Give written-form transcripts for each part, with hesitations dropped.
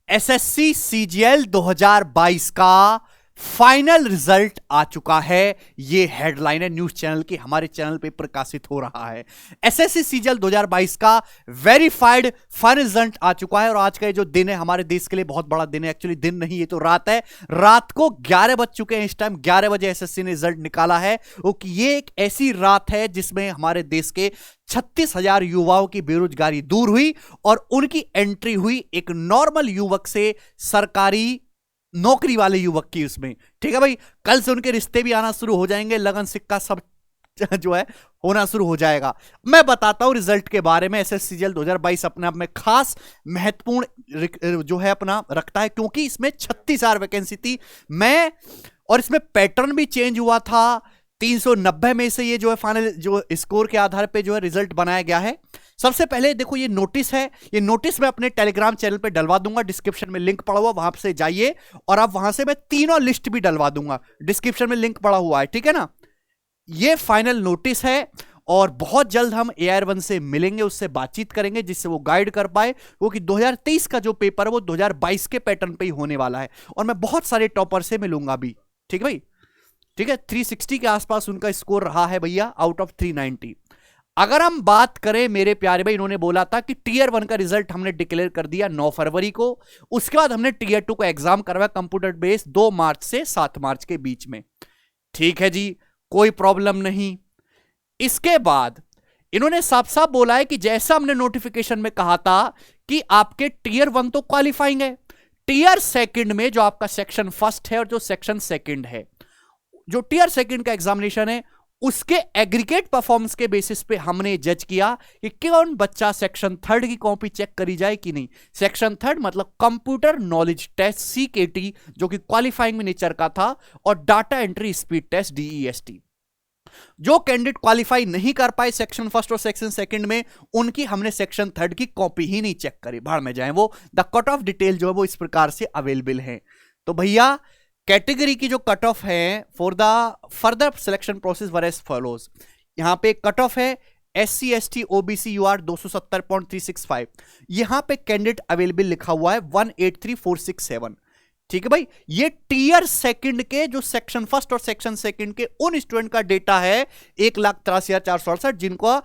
SSC CGL 2022 का final result आ चुका है। ये हेडलाइन है न्यूज चैनल की, हमारे चैनल पे प्रकाशित हो रहा है। एसएससी सीजीएल 2022 का वेरीफाइड फाइनल रिजल्ट आ चुका है और आज का ये जो दिन है हमारे देश के लिए बहुत बड़ा दिन है। एक्चुअली दिन नहीं, ये तो रात है। रात को 11 बज चुके हैं। इस टाइम 11 बजे एसएससी ने रिजल्ट निकाला है। क्योंकि ये एक ऐसी रात है जिसमें हमारे देश के 36,000 युवाओं की बेरोजगारी दूर हुई और उनकी एंट्री हुई एक नॉर्मल युवक से सरकारी नौकरी वाले युवक की उसमें। ठीक है भाई, कल से उनके रिश्ते भी आना शुरू हो जाएंगे, लगन सिक्का सब जो है होना शुरू हो जाएगा। मैं बताता हूं रिजल्ट के बारे में। एसएससी सीजीएल 2022 अपने आप में खास महत्वपूर्ण जो है अपना रखता है, क्योंकि इसमें 36,000 वैकेंसी थी। और इसमें पैटर्न भी चेंज हुआ था। 390 में से ये जो है फाइनल जो स्कोर के आधार पे जो है रिजल्ट बनाया गया है। सबसे पहले देखो ये नोटिस है। ये नोटिस मैं अपने टेलीग्राम चैनल पे डलवा दूंगा, डिस्क्रिप्शन में लिंक पड़ा हुआ, वहां से जाइए और आप वहां से मैं तीनों लिस्ट भी डलवा दूंगा, डिस्क्रिप्शन में लिंक पड़ा हुआ है। ठीक है ना। ये फाइनल नोटिस है और बहुत जल्द हम AR1 से मिलेंगे, उससे बातचीत करेंगे जिससे वो गाइड कर पाए, क्योंकि 2023 का जो पेपर है वो 2022 के पैटर्न पे ही होने वाला है और मैं बहुत सारे टॉपर से मिलूंगा भी। ठीक है भाई, ठीक है। 360 के आसपास उनका स्कोर रहा है भैया, आउट ऑफ 390। अगर हम बात करें मेरे प्यारे भाई, इन्होंने बोला था कि टीयर 1 का रिजल्ट हमने डिक्लेयर कर दिया 9 फरवरी को। उसके बाद हमने टीयर 2 का एग्जाम करवाया कंप्यूटर बेस्ड 2 मार्च से 7 मार्च के बीच में। ठीक है जी, कोई प्रॉब्लम नहीं। इसके बाद इन्होंने साफ साफ बोला है कि जैसा हमने नोटिफिकेशन में कहा था कि आपके टीयर 1 तो क्वालिफाइंग है, टीयर सेकंड में जो आपका सेक्शन फर्स्ट है और जो सेक्शन सेकंड है, जो टीयर सेकंड का एग्जामिनेशन है, उसके एग्रीगेट परफॉर्मेंस के बेसिस पे हमने जज किया कि कौन बच्चा सेक्शन थर्ड की कॉपी चेक करी जाए कि नहीं। सेक्शन थर्ड मतलब कंप्यूटर नॉलेज टेस्ट CKT, जो कि क्वालिफाइंग में नेचर का था, और data entry speed test DEST। जो कैंडिडेट क्वालिफाई नहीं कर पाए सेक्शन फर्स्ट और सेक्शन सेकंड में, उनकी हमने सेक्शन थर्ड की कॉपी ही नहीं चेक करी, भाड़ में जाए वो। द कट ऑफ डिटेल जो है वो इस प्रकार से अवेलेबल है। तो भैया कैटेगरी की जो कट ऑफ है for the further selection process were as follows. यहां पे कट ऑफ है SC ST OBC UR 270.365। यहां पे कैंडिडेट अवेलेबल लिखा हुआ है 183,467। ठीक है भाई, ये टीयर सेकंड के जो सेक्शन फर्स्ट और सेक्शन सेकंड के उन स्टूडेंट का डेटा है 1,83,468 जिनको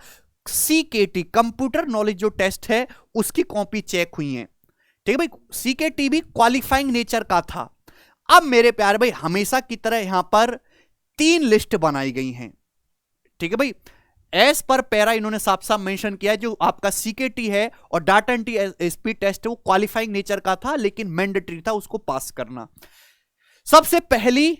CKT कंप्यूटर नॉलेज जो टेस्ट है उसकी कॉपी चेक हुई है। ठीक है भाई, CKT भी क्वालिफाइंग नेचर का था। अब मेरे प्यारे भाई, हमेशा की तरह यहां पर 3 लिस्ट बनाई गई हैं। ठीक है भाई, एज पर पैरा इन्होंने साफ साफ मेंशन किया है जो आपका CKT है और डाटा एंट्री स्पीड टेस्ट है वो क्वालिफाइंग नेचर का था, लेकिन मैंडेटरी था उसको पास करना। सबसे पहली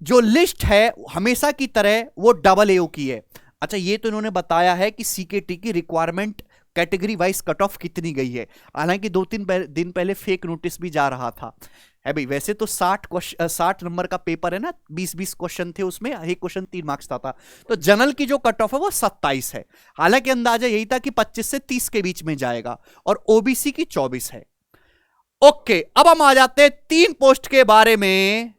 जो लिस्ट है हमेशा की तरह वो AAO की है। अच्छा, ये तो इन्होंने बताया है कि CKT की requirement category wise cut off कितनी गई है, हालांकि 2-3 दिन पहले फेक नोटिस भी जा रहा था। है भाई, वैसे तो 60 नंबर का पेपर है ना, 20-20 क्वेश्चन थे उसमें, एक क्वेश्चन 3 मार्क्स था। तो जनरल की जो कट ऑफ है वो 27 है, हालांकि अंदाजा यही था कि 25 से 30 के बीच में जाएगा, और OBC की 24 है। ओके, अब हम आ जाते हैं 3 पोस्ट के बारे में।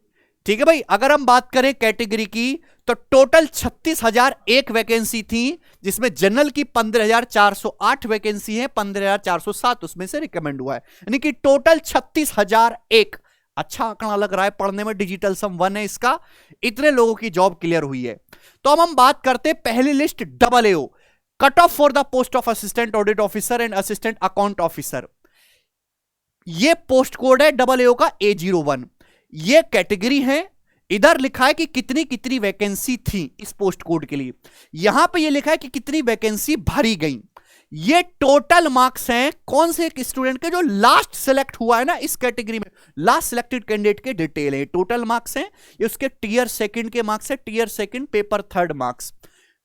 ठीक है भाई, अगर हम बात करें कैटेगरी की तो टोटल 36,001 वैकेंसी थी, जिसमें जनरल की 15,408 वैकेंसी है, 15,407 उसमें से रिकमेंड हुआ है, यानी कि टोटल 36,001। अच्छा आंकड़ा लग रहा है पढ़ने में, डिजिटल सम 1 है इसका। इतने लोगों की जॉब क्लियर हुई है। तो अब हम बात करते हैं पहली list AAO, cut off for the post of assistant audit officer and assistant account officer. ये पोस्ट कोड है AAO का A01। ये कैटेगरी है। इधर लिखा है कि कितनी कितनी वैकेंसी थी इस पोस्ट कोड के लिए, यहां पे ये लिखा है कि कितनी वैकेंसी भरी गई। ये टोटल मार्क्स हैं कौन से एक स्टूडेंट के जो लास्ट सिलेक्ट हुआ है ना इस कैटेगरी में, लास्ट सिलेक्टेड कैंडिडेट के डिटेल है। टोटल मार्क्स हैं ये, उसके टीयर सेकंड के मार्क्स है, tier second paper third marks,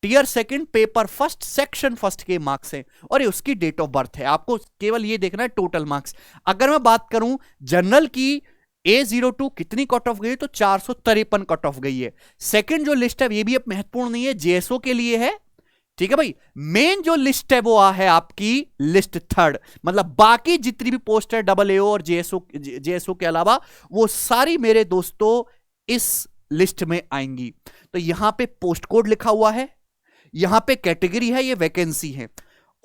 tier second paper first section first के मार्क्स हैं, और ये उसकी डेट ऑफ बर्थ है। आपको केवल ये देखना है टोटल मार्क्स। अगर मैं बात करूं जनरल की A02 कितनी कट ऑफ गई है, तो 453 कट ऑफ गई है। सेकंड जो लिस्ट है ये भी अब महत्वपूर्ण नहीं है, JSO के लिए है। ठीक है भाई, मेन जो लिस्ट है वो है आपकी लिस्ट थर्ड, मतलब बाकी जितनी भी पोस्ट है AAO और JSO के अलावा वो सारी मेरे दोस्तों इस लिस्ट में आएंगी। तो यहां पे पोस्ट कोड लिखा हुआ है, यहां पे कैटेगरी है, ये वैकेंसी है।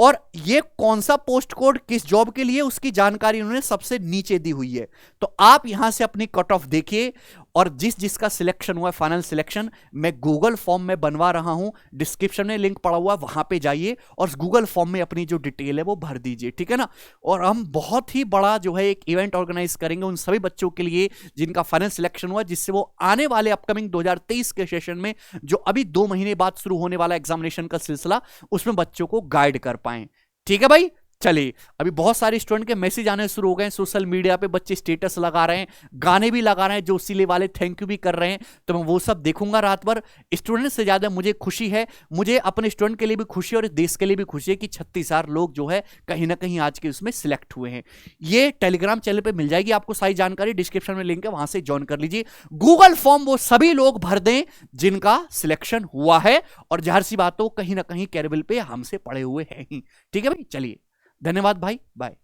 और ये कौन सा पोस्ट कोड किस जॉब के लिए, उसकी जानकारी उन्होंने सबसे नीचे दी हुई है। तो आप यहां से अपनी कट ऑफ देखिए, और जिस जिसका सिलेक्शन हुआ है, फाइनल सिलेक्शन, मैं गूगल फॉर्म में बनवा रहा हूं, डिस्क्रिप्शन में लिंक पड़ा हुआ है, वहां पे जाइए और गूगल फॉर्म में अपनी जो डिटेल है वो भर दीजिए, ठीक है ना। और हम बहुत ही बड़ा जो है एक इवेंट ऑर्गेनाइज करेंगे उन सभी बच्चों के लिए जिनका फाइनल सिलेक्शन हुआ, जिससे वो आने वाले अपकमिंग 2023 के सेशन में, जो अभी 2 महीने बाद शुरू होने वाला एग्जामिनेशन का सिलसिला, उसमें बच्चों को गाइड कर पाए। ठीक है भाई, चलिए। अभी बहुत सारे स्टूडेंट के मैसेज आने शुरू हो गए हैं सोशल मीडिया पे, बच्चे स्टेटस लगा रहे हैं, गाने भी लगा रहे हैं, जो उसीले वाले थैंक यू भी कर रहे हैं, तो मैं वो सब देखूंगा रात भर। स्टूडेंट से ज्यादा मुझे खुशी है, मुझे अपने स्टूडेंट के लिए भी खुशी है और देश के लिए भी खुशी है कि 36,000 लोग जो है कहीं ना कहीं आज के उसमें सिलेक्ट हुए हैं। ये टेलीग्राम चैनल पर मिल जाएगी आपको सारी जानकारी, डिस्क्रिप्शन में लिंक है, वहां से ज्वाइन कर लीजिए। गूगल फॉर्म वो सभी लोग भर दें जिनका सिलेक्शन हुआ है, और जाहिर सी बात हो कहीं ना कहीं कैरियर पे हमसे पड़े हुए हैं ही। ठीक है भाई, चलिए, धन्यवाद भाई, बाय।